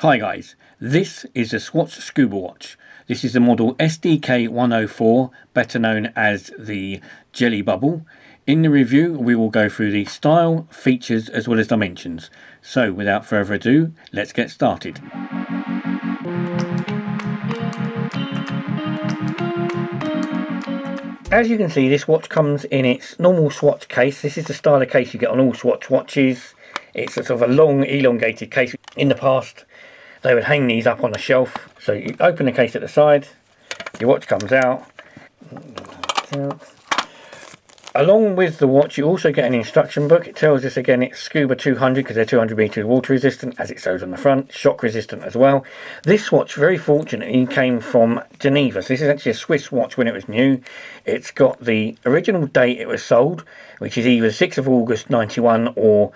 Hi guys, this is the Swatch Scuba Watch. This is the model SDK104, better known as the Jelly Bubble. In the review we will go through the style, features as well as dimensions. So without further ado, let's get started. As you can see, this watch comes in its normal Swatch case. This is the style of case you get on all Swatch watches. It's a sort of a long elongated case. In the past they would hang these up on a shelf. So you open the case at the side, your watch comes out. Along with the watch you also get an instruction book. It tells us again it's Scuba 200 because they're 200 meters water resistant, as it shows on the front, shock resistant as well. This watch very fortunately came from Geneva. So this is actually a Swiss watch when it was new. It's got the original date it was sold, which is either 6th of August 91 or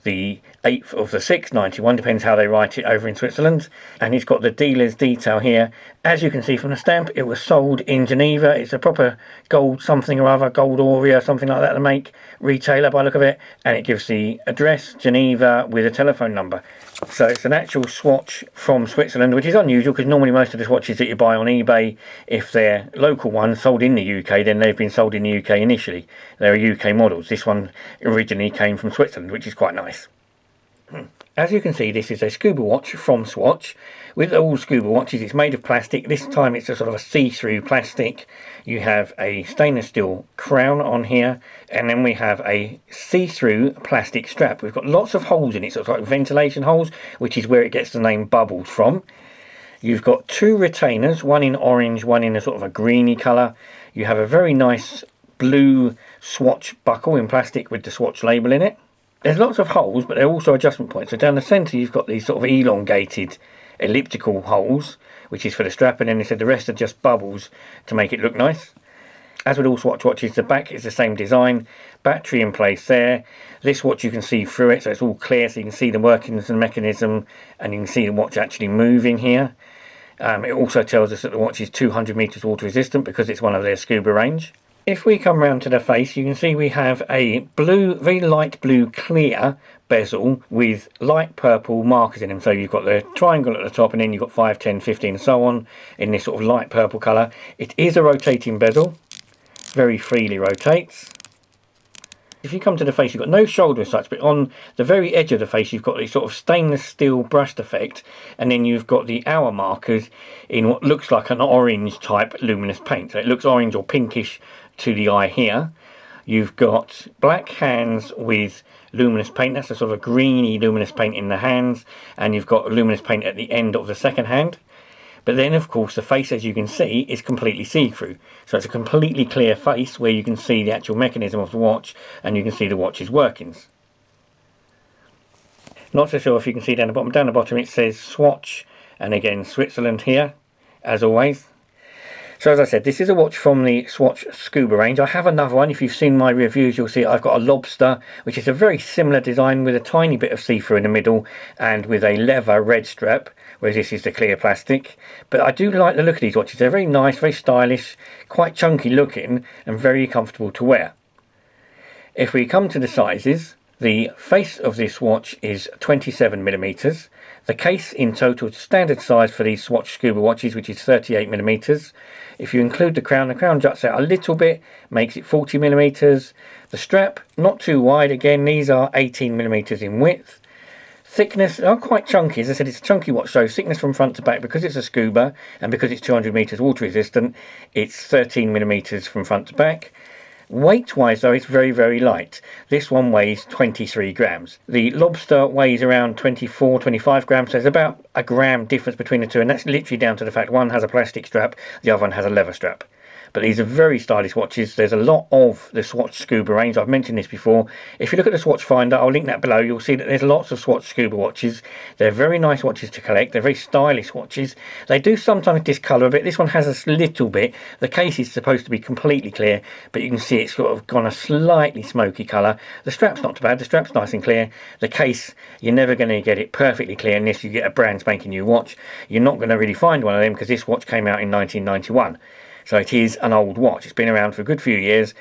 the 8th of the 6th 91, depends how they write it over in Switzerland. And it's got the dealer's detail here. As you can see from the stamp, it was sold in Geneva. It's a proper gold something or other, gold Aurea, something like that to make, retailer by the look of it. And it gives the address, Geneva, with a telephone number. So it's an actual Swatch from Switzerland, which is unusual because normally most of the watches that you buy on eBay, if they're local ones sold in the UK, then they've been sold in the UK initially. They're UK models. This one originally came from Switzerland, which is quite nice. As you can see, this is a scuba watch from Swatch. With all scuba watches, it's made of plastic. This time it's a sort of a see-through plastic. You have a stainless steel crown on here, and then we have a see-through plastic strap. We've got lots of holes in it, sort of like ventilation holes, which is where it gets the name Bubbles from. You've got two retainers, one in orange, one in a sort of a greeny colour. You have a very nice blue Swatch buckle in plastic with the Swatch label in it. There's lots of holes, but they're also adjustment points. So down the centre you've got these sort of elongated elliptical holes, which is for the strap, and then they said the rest are just bubbles to make it look nice. As with all Swatch watches, the back is the same design, battery in place there. This watch you can see through it, so it's all clear, so you can see the workings and mechanism, and you can see the watch actually moving here. It also tells us that the watch is 200 meters water resistant because it's one of their scuba range. If we come round to the face, you can see we have a blue, very light blue clear bezel with light purple markers in them. So you've got the triangle at the top, and then you've got 5, 10, 15 and so on in this sort of light purple colour. It is a rotating bezel, very freely rotates. If you come to the face, you've got no shoulder as such, but on the very edge of the face you've got this sort of stainless steel brushed effect, and then you've got the hour markers in what looks like an orange type luminous paint. So it looks orange or pinkish to the eye here. You've got black hands with luminous paint. That's a sort of a greeny luminous paint in the hands, and you've got luminous paint at the end of the second hand. But then of course the face, as you can see, is completely see-through. So it's a completely clear face where you can see the actual mechanism of the watch, and you can see the watch's workings. Not so sure if you can see down the bottom. Down the bottom it says Swatch, and again Switzerland here, as always. So as I said, this is a watch from the Swatch Scuba range. I have another one. If you've seen my reviews, you'll see I've got a lobster, which is a very similar design with a tiny bit of see-through in the middle and with a leather red strap, whereas this is the clear plastic. But I do like the look of these watches. They're very nice, very stylish, quite chunky looking and very comfortable to wear. If we come to the sizes, the face of this watch is 27mm. The case in total standard size for these Swatch Scuba watches, which is 38mm. If you include the crown juts out a little bit, makes it 40mm. The strap, not too wide, again these are 18mm in width. Thickness, are quite chunky. As I said, it's a chunky watch, so thickness from front to back, because it's a scuba and because it's 200 meters water resistant, it's 13mm from front to back. Weight wise though, it's very, very light. This one weighs 23 grams. The lobster weighs around 24, 25 grams, so there's about a gram difference between the two, and that's literally down to the fact one has a plastic strap, the other one has a leather strap. But these are very stylish watches. There's a lot of the Swatch Scuba range. I've mentioned this before. If you look at the Swatch Finder, I'll link that below. You'll see that there's lots of Swatch Scuba watches. They're very nice watches to collect. They're very stylish watches. They do sometimes discolour a bit. This one has a little bit. The case is supposed to be completely clear, but you can see it's sort of gone a slightly smoky colour. The strap's not too bad. The strap's nice and clear. The case, you're never going to get it perfectly clear unless you get a brand spanking new watch. You're not going to really find one of them because this watch came out in 1991. So it is an old watch. It's been around for a good few years,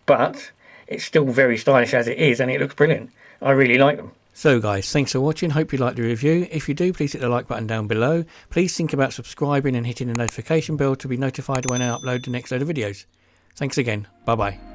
but it's still very stylish as it is, and it looks brilliant. I really like them. So guys, thanks for watching, hope you liked the review. If you do, please hit the like button down below. Please think about subscribing and hitting the notification bell to be notified when I upload the next load of videos. Thanks again, bye bye.